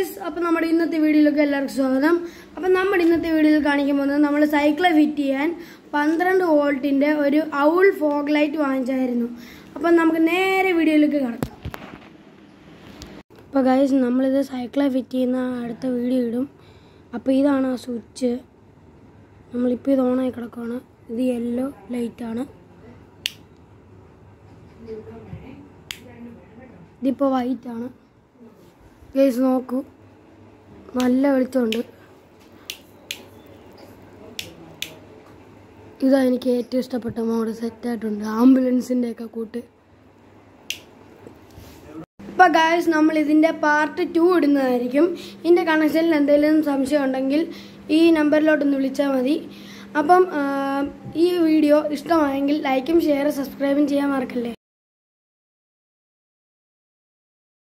Guys, അപ്പോൾ നമ്മുടെ ഇന്നത്തെ വീഡിയോയിലേക്ക് എല്ലാവർക്കും സ്വാഗതം. അപ്പോൾ നമ്മുടെ ഇന്നത്തെ വീഡിയോയിൽ കാണിക്കാൻ പോകുന്നത് നമ്മൾ സൈക്കിളെ ഫിറ്റ് ചെയ്യാൻ 12 വോൾട്ടിൻ്റെ ഒരു ഔൾ ഫോഗ് ലൈറ്റ് വാങ്ങിച്ചായിരുന്നു. അപ്പം നമുക്ക് നേരെ വീഡിയോയിലേക്ക് കിടക്കാം. അപ്പോൾ ഗൈസ്, നമ്മളിത് സൈക്കിളെ ഫിറ്റ് ചെയ്യുന്ന അടുത്ത വീഡിയോ ഇടും. അപ്പോൾ ഇതാണ് ആ സ്വിച്ച്. നമ്മളിപ്പോൾ ഇത് ഓണായി കിടക്കുകയാണ്. ഇത് യെല്ലോ ലൈറ്റാണ്. ഇതിപ്പോൾ വൈറ്റാണ്. ഗൈസ് നോക്കൂ, നല്ല വെളിച്ചമുണ്ട്. ഇതാ എനിക്ക് ഏറ്റവും ഇഷ്ടപ്പെട്ട മോഡ്. സെറ്റായിട്ടുണ്ട്, ആംബുലൻസിൻ്റെ ഒക്കെ കൂട്ട്. ഇപ്പോൾ ഗൈസ്, നമ്മൾ ഇതിൻ്റെ പാർട്ട് 2 ഇടുന്നതായിരിക്കും. ഇതിൻ്റെ കണക്ഷനിൽ എന്തെങ്കിലും സംശയം ഉണ്ടെങ്കിൽ ഈ നമ്പറിലോട്ടൊന്ന് വിളിച്ചാൽ മതി. അപ്പം ഈ വീഡിയോ ഇഷ്ടമായെങ്കിൽ ലൈക്കും ഷെയറും സബ്സ്ക്രൈബും ചെയ്യാൻ മറക്കല്ലേ.